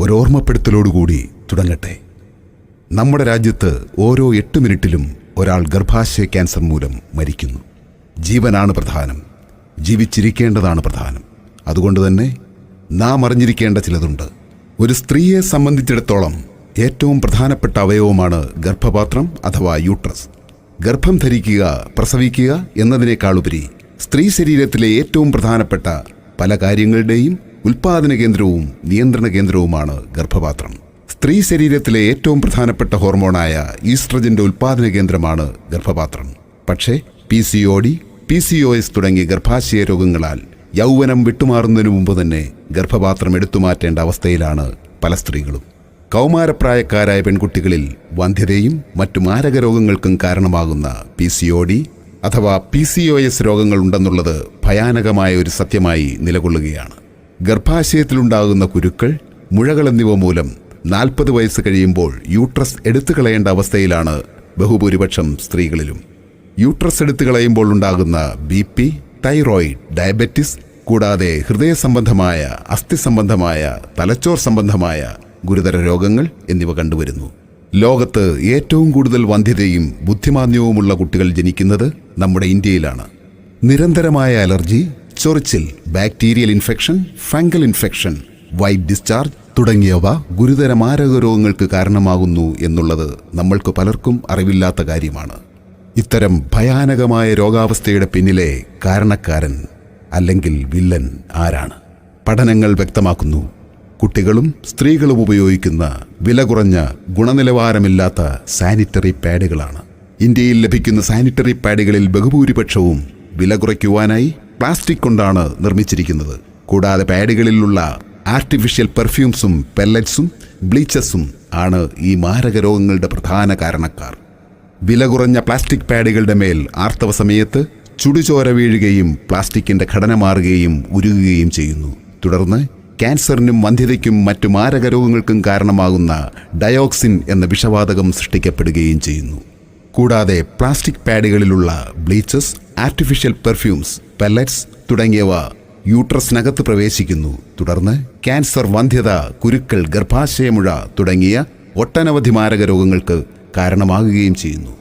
ഒരോർമ്മപ്പെടുത്തലോടുകൂടി തുടങ്ങട്ടെ. നമ്മുടെ രാജ്യത്ത് ഓരോ 8 മിനിറ്റിലും ഒരാൾ ഗർഭാശയ ക്യാൻസർ മൂലം മരിക്കുന്നു. ജീവനാണ് പ്രധാനം, ജീവിച്ചിരിക്കേണ്ടതാണ് പ്രധാനം. അതുകൊണ്ട് തന്നെ നാം അറിഞ്ഞിരിക്കേണ്ട ചിലതുണ്ട്. ഒരു സ്ത്രീയെ സംബന്ധിച്ചിടത്തോളം ഏറ്റവും പ്രധാനപ്പെട്ട അവയവമാണ് ഗർഭപാത്രം അഥവാ യൂട്രസ്. ഗർഭം ധരിക്കുക, പ്രസവിക്കുക എന്നതിനേക്കാളുപരി സ്ത്രീ ശരീരത്തിലെ ഏറ്റവും പ്രധാനപ്പെട്ട പല കാര്യങ്ങളുടെയും ഉൽപാദന കേന്ദ്രവും നിയന്ത്രണ കേന്ദ്രവുമാണ് ഗർഭപാത്രം. സ്ത്രീ ശരീരത്തിലെ ഏറ്റവും പ്രധാനപ്പെട്ട ഹോർമോണായ ഈസ്ട്രജന്റെ ഉൽപാദന കേന്ദ്രമാണ് ഗർഭപാത്രം. പക്ഷേ PCOD, PCOS തുടങ്ങിയ ഗർഭാശയ രോഗങ്ങളാൽ യൗവനം വിട്ടുമാറുന്നതിനു മുമ്പ് തന്നെ ഗർഭപാത്രം എടുത്തുമാറ്റേണ്ട അവസ്ഥയിലാണ് പല സ്ത്രീകളും. കൗമാരപ്രായക്കാരായ പെൺകുട്ടികളിൽ വന്ധ്യതയും മറ്റു മാരക രോഗങ്ങൾക്കും കാരണമാകുന്ന PCOD അഥവാ PCOS രോഗങ്ങൾ ഉണ്ടെന്നുള്ളത് ഭയാനകമായ ഒരു സത്യമായി നിലകൊള്ളുകയാണ്. ഗർഭാശയത്തിലുണ്ടാകുന്ന കുരുക്കൾ, മുഴകൾ എന്നിവ മൂലം 40 വയസ്സ് കഴിയുമ്പോൾ യൂട്രസ് എടുത്തു കളയേണ്ട അവസ്ഥയിലാണ് ബഹുഭൂരിപക്ഷം സ്ത്രീകളിലും. യൂട്രസ് എടുത്തു കളയുമ്പോൾ ഉണ്ടാകുന്ന BP, തൈറോയിഡ്, ഡയബറ്റിസ് കൂടാതെ ഹൃദയ സംബന്ധമായ, അസ്ഥി സംബന്ധമായ, തലച്ചോർ സംബന്ധമായ ഗുരുതര രോഗങ്ങൾ എന്നിവ കണ്ടുവരുന്നു. ലോകത്ത് ഏറ്റവും കൂടുതൽ വന്ധ്യതയും ബുദ്ധിമാന്ദ്യവുമുള്ള കുട്ടികൾ ജനിക്കുന്നത് നമ്മുടെ ഇന്ത്യയിലാണ്. നിരന്തരമായ അലർജി, ചൊറിച്ചിൽ, bacterial infection, fungal infection, white discharge തുടങ്ങിയവ ഗുരുതര മാരക രോഗങ്ങൾക്ക് കാരണമാകുന്നു എന്നുള്ളത് നമ്മൾക്ക് പലർക്കും അറിവില്ലാത്ത കാര്യമാണ്. ഇത്തരം ഭയാനകമായ രോഗാവസ്ഥയുടെ പിന്നിലെ കാരണക്കാരൻ അല്ലെങ്കിൽ വില്ലൻ ആരാണ്? പഠനങ്ങൾ വ്യക്തമാക്കുന്നു, കുട്ടികളും സ്ത്രീകളും ഉപയോഗിക്കുന്ന വില കുറഞ്ഞ ഗുണനിലവാരമില്ലാത്ത സാനിറ്ററി പാഡുകളാണ്. ഇന്ത്യയിൽ ലഭിക്കുന്ന സാനിറ്ററി പാഡുകളിൽ ബഹുഭൂരിപക്ഷവും വില കുറയ്ക്കുവാനായി പ്ലാസ്റ്റിക് കൊണ്ടാണ് നിർമ്മിച്ചിരിക്കുന്നത്. കൂടാതെ പാഡുകളിലുള്ള ആർട്ടിഫിഷ്യൽ പെർഫ്യൂംസും പെല്ലറ്റ്സും ബ്ലീച്ചസും ആണ് ഈ മാരക രോഗങ്ങളുടെ പ്രധാന കാരണക്കാർ. വില കുറഞ്ഞ പ്ലാസ്റ്റിക് പാഡുകളുടെ മേൽ ആർത്തവ സമയത്ത് ചുടുചോര വീഴുകയും പ്ലാസ്റ്റിക്കിന്റെ ഘടന മാറുകയും ഉരുകുകയും ചെയ്യുന്നു. തുടർന്ന് ക്യാൻസറിനും വന്ധ്യതയ്ക്കും മറ്റു മാരക രോഗങ്ങൾക്കും കാരണമാകുന്ന ഡയോക്സിൻ എന്ന വിഷവാതകം സൃഷ്ടിക്കപ്പെടുകയും ചെയ്യുന്നു. കൂടാതെ plastic പാഡുകളിലുള്ള bleaches, artificial perfumes, pellets തുടങ്ങിയവ യൂട്രസിനകത്ത് പ്രവേശിക്കുന്നു. തുടർന്ന് ക്യാൻസർ, വന്ധ്യത, കുരുക്കൾ, ഗർഭാശയമുഴ തുടങ്ങിയ ഒട്ടനവധി മാരക രോഗങ്ങൾക്ക് കാരണമാകുകയും ചെയ്യുന്നു.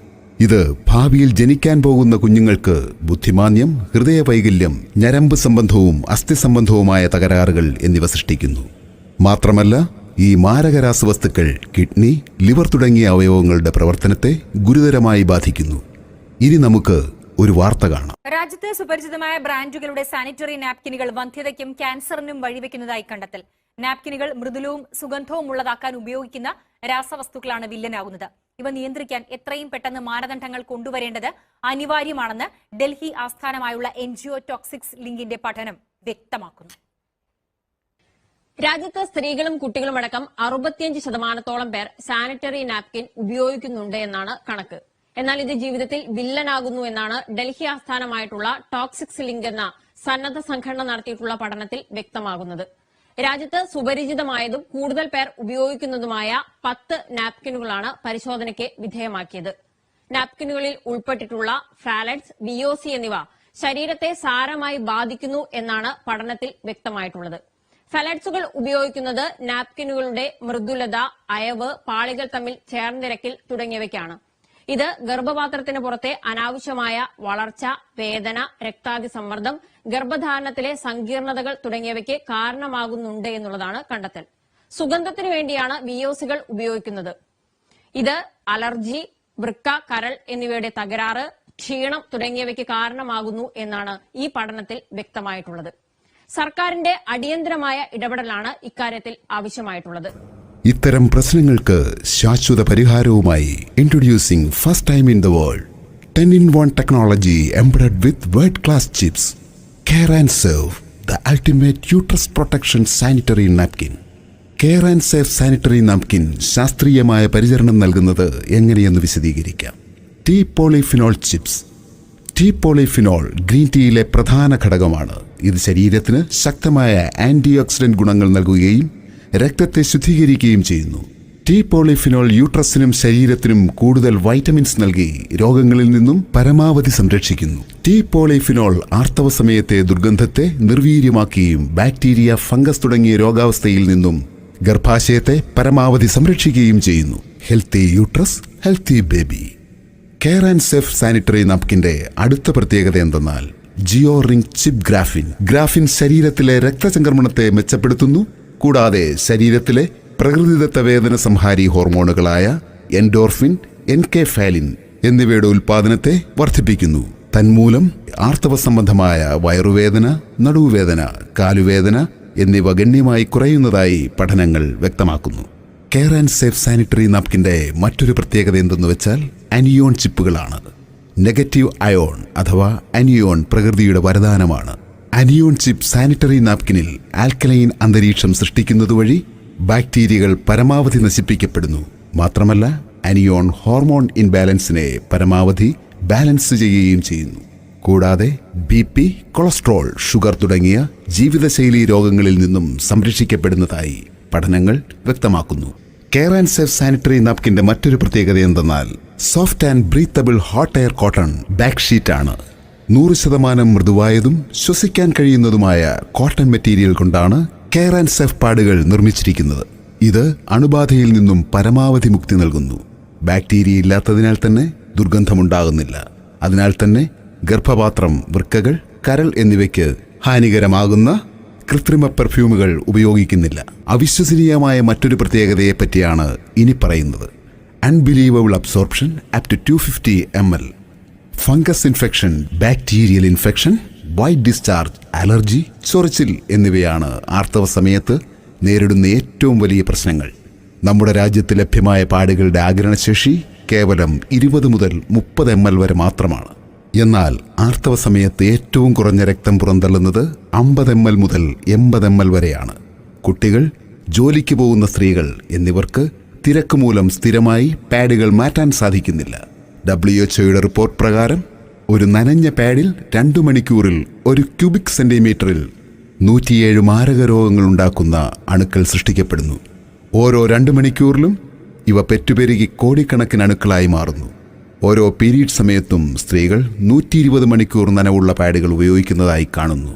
ഇത് ഭാവിയിൽ ജനിക്കാൻ പോകുന്ന കുഞ്ഞുങ്ങൾക്ക് ബുദ്ധിമാന്ദ്യം, ഹൃദയവൈകല്യം, ഞരമ്പ് സംബന്ധവും അസ്ഥി സംബന്ധവുമായ തകരാറുകൾ എന്നിവ സൃഷ്ടിക്കുന്നു. മാത്രമല്ല, ഈ മാരക രാസവസ്തുക്കൾ കിഡ്നി, ലിവർ തുടങ്ങിയ അവയവങ്ങളുടെ പ്രവർത്തനത്തെ ഗുരുതരമായി ബാധിക്കുന്നു. ഇനി നമുക്ക് ഒരു വാർത്ത കാണാം. രാജ്യത്ത് സുപരിചിതമായ ബ്രാൻഡുകളുടെ സാനിറ്ററി നാപ്കിനുകൾ വന്ധ്യതയ്ക്കും ക്യാൻസറിനും വഴിവെക്കുന്നതായി കണ്ടെത്തൽ. നാപ്കിനുകൾ മൃദുലവും സുഗന്ധവും ഉള്ളതാക്കാൻ ഉപയോഗിക്കുന്ന രാസവസ്തുക്കളാണ് വില്ലനാകുന്നത്. ഇവ നിയന്ത്രിക്കാൻ എത്രയും പെട്ടെന്ന് മാനദണ്ഡങ്ങൾ കൊണ്ടുവരേണ്ടത് അനിവാര്യമാണെന്ന് ഡൽഹി ആസ്ഥാനമായുള്ള NGO ടോക്സിക്സ് ലിങ്കിന്റെ പഠനം വ്യക്തമാക്കുന്നു. രാജ്യത്ത് സ്ത്രീകളും കുട്ടികളും അടക്കം 65% പേർ സാനിറ്ററി നാപ്കിൻ ഉപയോഗിക്കുന്നുണ്ട് എന്നാണ് കണക്ക്. എന്നാൽ ഇത് ജീവിതത്തിൽ വില്ലനാകുന്നു എന്നാണ് ഡൽഹി ആസ്ഥാനമായിട്ടുള്ള ടോക്സിക്സ് ലിങ്ക് എന്ന സന്നദ്ധ സംഘടന നടത്തിയിട്ടുള്ള പഠനത്തിൽ വ്യക്തമാകുന്നത്. രാജ്യത്ത് സുപരിചിതമായതും കൂടുതൽ പേർ ഉപയോഗിക്കുന്നതുമായ 10 നാപ്കിനുകളാണ് പരിശോധനയ്ക്ക് വിധേയമാക്കിയത്. നാപ്കിനുകളിൽ ഉൾപ്പെട്ടിട്ടുള്ള ഫാലറ്റ്സ്, VOC എന്നിവ ശരീരത്തെ സാരമായി ബാധിക്കുന്നു എന്നാണ് പഠനത്തിൽ വ്യക്തമായിട്ടുള്ളത്. ഫാലറ്റ്സുകൾ ഉപയോഗിക്കുന്നത് നാപ്കിനുകളുടെ മൃദുലത, അയവ്, പാളികൾ തമ്മിൽ ചേർന്നിരക്കൽ തുടങ്ങിയവയ്ക്കാണ്. ഇത് ഗർഭപാത്രത്തിന് പുറത്തെ അനാവശ്യമായ വളർച്ച, വേദന, രക്താതിസമ്മർദ്ദം, ഗർഭധാരണത്തിലെ സങ്കീർണതകൾ തുടങ്ങിയവയ്ക്ക് കാരണമാകുന്നുണ്ട് എന്നുള്ളതാണ് കണ്ടെത്തൽ. സുഗന്ധത്തിനു വേണ്ടിയാണ് VOCകൾ ഉപയോഗിക്കുന്നത്. ഇത് അലർജി, വൃക്ക, കരൾ എന്നിവയുടെ തകരാറ്, ക്ഷീണം തുടങ്ങിയവയ്ക്ക് കാരണമാകുന്നു എന്നാണ് ഈ പഠനത്തിൽ വ്യക്തമായിട്ടുള്ളത്. സർക്കാരിന്റെ അടിയന്തരമായ ഇടപെടലാണ് ഇക്കാര്യത്തിൽ ആവശ്യമായിട്ടുള്ളത്. ഇത്തരം പ്രശ്നങ്ങൾക്ക് ശാശ്വത പരിഹാരവുമായി introducing first time in the world 10-in-1 technology embedded with world class chips, care and save, the ultimate uterus protection sanitary napkin. Care and save sanitary napkin ശാസ്ത്രീയമായ പരിചരണം നൽകുന്നത് എങ്ങനെയെന്ന് വിശദീകരിക്കാം. Tea polyphenol chips. Tea polyphenol green ടീയിലെ പ്രധാന ഘടകമാണ്. ഇത് ശരീരത്തിന് ശക്തമായ ആന്റി ഓക്സിഡന്റ് ഗുണങ്ങൾ നൽകുകയും രക്തത്തെ ശുദ്ധീകരിക്കുകയും ചെയ്യുന്നു. ടീ പോളിഫിനോൾ യൂട്രസിനും ശരീരത്തിനും കൂടുതൽ വൈറ്റമിൻസ് നൽകി രോഗങ്ങളിൽ നിന്നും പരമാവധി സംരക്ഷിക്കുന്നു. ടീ പോളിഫിനോൾ ആർത്തവ സമയത്തെ ദുർഗന്ധത്തെ നിർവീര്യമാക്കുകയും ബാക്ടീരിയ, ഫംഗസ് തുടങ്ങിയ രോഗാവസ്ഥയിൽ നിന്നും ഗർഭാശയത്തെ പരമാവധി സംരക്ഷിക്കുകയും ചെയ്യുന്നു. Healthy uterus, healthy baby. Care and safe sanitary നാപ്കിന്റെ അടുത്ത പ്രത്യേകത എന്തെന്നാൽ geo ring chip graphene. Graphene ശരീരത്തിലെ രക്തചംക്രമണത്തെ മെച്ചപ്പെടുത്തുന്നു. കൂടാതെ ശരീരത്തിലെ പ്രകൃതിദത്ത വേദന സംഹാരി ഹോർമോണുകളായ എൻഡോർഫിൻ, എൻകെഫാലിൻ എന്നിവയുടെ ഉൽപാദനത്തെ വർദ്ധിപ്പിക്കുന്നു. തന്മൂലം ആർത്തവ സംബന്ധമായ വയറുവേദന, നടുവുവേദന, കാലുവേദന എന്നിവ ഗണ്യമായി കുറയുന്നതായി പഠനങ്ങൾ വ്യക്തമാക്കുന്നു. കെയർ ആൻഡ് സേഫ് സാനിറ്ററി നാപ്കിന്റെ മറ്റൊരു പ്രത്യേകത എന്തെന്ന് വെച്ചാൽ അനിയോൺ ചിപ്പുകളാണ്. നെഗറ്റീവ് അയോൺ അഥവാ അനിയോൺ പ്രകൃതിയുടെ വരദാനമാണ്. അനിയോൺ ചിപ്പ് സാനിറ്ററി നാപ്കിനിൽ ആൽക്കലൈൻ അന്തരീക്ഷം സൃഷ്ടിക്കുന്നത് വഴി ബാക്ടീരിയകൾ പരമാവധി നശിപ്പിക്കപ്പെടുന്നു. മാത്രമല്ല അനിയോൺ ഹോർമോൺ ഇൻബാലൻസിനെ പരമാവധി ബാലൻസ് ചെയ്യുകയും ചെയ്യുന്നു. കൂടാതെ BP, കൊളസ്ട്രോൾ, ഷുഗർ തുടങ്ങിയ ജീവിതശൈലി രോഗങ്ങളിൽ നിന്നും സംരക്ഷിക്കപ്പെടുന്നതായി പഠനങ്ങൾ വ്യക്തമാക്കുന്നു. കെയർ ആൻഡ് സേഫ് സാനിറ്ററി നാപ്കിന്റെ മറ്റൊരു പ്രത്യേകത എന്തെന്നാൽ soft and breathable hot air cotton back sheet ആണ്. 100% മൃദുവായതും ശ്വസിക്കാൻ കഴിയുന്നതുമായ കോട്ടൺ മെറ്റീരിയൽ കൊണ്ടാണ് കെയർ ആൻഡ് സേഫ് പാഡുകൾ നിർമ്മിച്ചിരിക്കുന്നത്. ഇത് അണുബാധയിൽ നിന്നും പരമാവധി മുക്തി നൽകുന്നു. ബാക്ടീരിയ ഇല്ലാത്തതിനാൽ തന്നെ ദുർഗന്ധമുണ്ടാകുന്നില്ല. അതിനാൽ തന്നെ ഗർഭപാത്രം, വൃക്കകൾ, കരൾ എന്നിവയ്ക്ക് ഹാനികരമാകുന്ന കൃത്രിമ പെർഫ്യൂമുകൾ ഉപയോഗിക്കുന്നില്ല. അവിശ്വസനീയമായ മറ്റൊരു പ്രത്യേകതയെ പറ്റിയാണ് ഇനി പറയുന്നത്. Unbelievable absorption up to 250 ml. Fungus infection, bacterial infection, white discharge, allergy, ചൊറിച്ചിൽ എന്നിവയാണ് ആർത്തവ സമയത്ത് നേരിടുന്ന ഏറ്റവും വലിയ പ്രശ്നങ്ങൾ. നമ്മുടെ രാജ്യത്ത് ലഭ്യമായ പാഡുകളുടെ ആഗിരണശേഷി കേവലം 20 മുതൽ 30 ml വരെ മാത്രമാണ്. എന്നാൽ ആർത്തവ സമയത്ത് ഏറ്റവും കുറഞ്ഞ രക്തം പുറന്തള്ളുന്നത് 50 ml മുതൽ 80 ml വരെയാണ്. കുട്ടികൾ, ജോലിക്ക് പോകുന്ന സ്ത്രീകൾ എന്നിവർക്ക് തിരക്ക് മൂലം സ്ഥിരമായി പാഡുകൾ മാറ്റാൻ സാധിക്കുന്നില്ല. WHO റിപ്പോർട്ട് പ്രകാരം ഒരു നനഞ്ഞ പാഡിൽ 2 മണിക്കൂറിൽ 1 ക്യൂബിക് സെന്റിമീറ്ററിൽ 107 മാരക രോഗങ്ങൾ ഉണ്ടാക്കുന്ന അണുക്കൾ സൃഷ്ടിക്കപ്പെടുന്നു. ഓരോ 2 മണിക്കൂറിലും ഇവ പെറ്റുപെരുകി കോടിക്കണക്കിന് അണുക്കളായി മാറുന്നു. ഓരോ പീരീഡ് സമയത്തും സ്ത്രീകൾ 120 മണിക്കൂർ നനവുള്ള പാഡുകൾ ഉപയോഗിക്കുന്നതായി കാണുന്നു.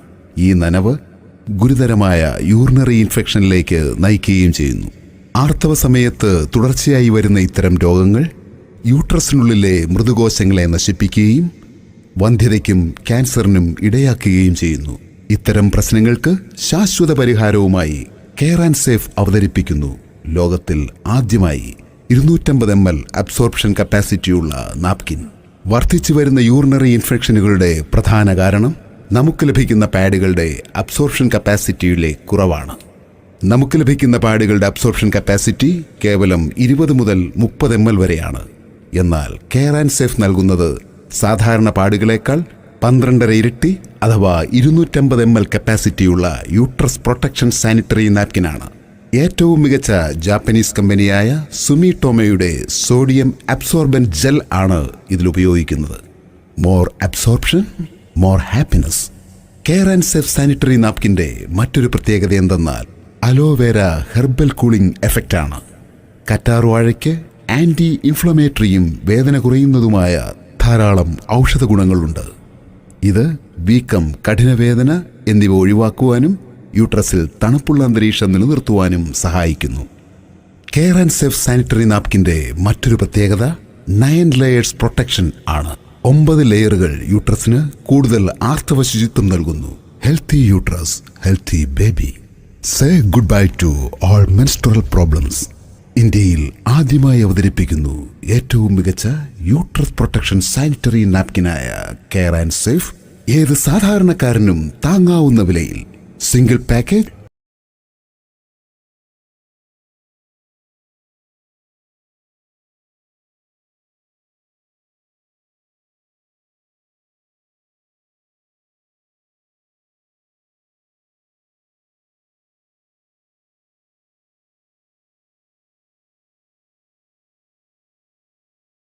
ഈ നനവ് ഗുരുതരമായ യൂറിനറി ഇൻഫെക്ഷനിലേക്ക് നയിക്കുകയും ചെയ്യുന്നു. ആർത്തവ സമയത്ത് തുടർച്ചയായി വരുന്ന ഇത്തരം രോഗങ്ങൾ യൂട്രസിനുള്ളിലെ മൃദുകോശങ്ങളെ നശിപ്പിക്കുകയും വന്ധ്യതയ്ക്കും ക്യാൻസറിനും ഇടയാക്കുകയും ചെയ്യുന്നു. ഇത്തരം പ്രശ്നങ്ങൾക്ക് ശാശ്വത പരിഹാരവുമായി കെയർ ആൻഡ് സേഫ് അവതരിപ്പിക്കുന്നു ലോകത്തിൽ ആദ്യമായി 250 ml അബ്സോർപ്ഷൻ കപ്പാസിറ്റിയുള്ള നാപ്കിൻ. വർദ്ധിച്ചു വരുന്ന യൂറിനറി ഇൻഫെക്ഷനുകളുടെ പ്രധാന കാരണം നമുക്ക് ലഭിക്കുന്ന പാഡുകളുടെ അബ്സോർപ്ഷൻ കപ്പാസിറ്റിയിലെ കുറവാണ്. നമുക്ക് ലഭിക്കുന്ന പാഡുകളുടെ അബ്സോർപ്ഷൻ കപ്പാസിറ്റി കേവലം 20 മുതൽ 30 ml വരെയാണ്. എന്നാൽ കെയർ ആൻഡ് സേഫ് നൽകുന്നത് സാധാരണ പാഡുകളേക്കാൾ 12 ഇരട്ടി അഥവാ 250 ml കപ്പാസിറ്റിയുള്ള യൂട്രസ് പ്രൊട്ടക്ഷൻ സാനിറ്ററി നാപ്കിനാണ്. ഏറ്റവും മികച്ച ജാപ്പനീസ് കമ്പനിയായ സുമിടോമോയുടെ സോഡിയം അബ്സോർബന്റ് ജെൽ ആണ് ഇതിൽ ഉപയോഗിക്കുന്നത്. More absorption, more happiness. Care and safe sanitary നാപ്കിന്റെ മറ്റൊരു പ്രത്യേകത എന്തെന്നാൽ അലോവേര ഹെർബൽ കൂളിംഗ് എഫക്റ്റ് ആണ്. കറ്റാർവാഴയ്ക്ക് ആന്റി ഇൻഫ്ലമേറ്ററിയും വേദന കുറയുന്നതുമായ ധാരാളം ഔഷധ ഗുണങ്ങളുണ്ട്. ഇത് വീക്കം, കഠിനവേദന എന്നിവ ഒഴിവാക്കുവാനും യൂട്രസിൽ തണുപ്പുള്ള അന്തരീക്ഷം നിലനിർത്തുവാനും സഹായിക്കുന്നു. കെയർ ആൻഡ് സേഫ് സാനിറ്ററി നാപ്കിന്റെ മറ്റൊരു പ്രത്യേകത 9 ലെയേഴ്സ് പ്രൊട്ടക്ഷൻ ആണ്. 9 ലെയറുകൾ യൂട്രസിന് കൂടുതൽ ആർത്തവ ശുചിത്വം നൽകുന്നു. Healthy uterus, healthy baby. Say good bye to all menstrual problems. ഇന്ത്യയിൽ ആദ്യമായി അവതരിപ്പിക്കുന്നു ഏറ്റവും മികച്ച യൂട്രസ് പ്രൊട്ടക്ഷൻ സാനിറ്ററി നാപ്കിനായ കെയർ ആൻഡ് സേഫ്. ഏത് സാധാരണക്കാരനും താങ്ങാവുന്ന വിലയിൽ. Single package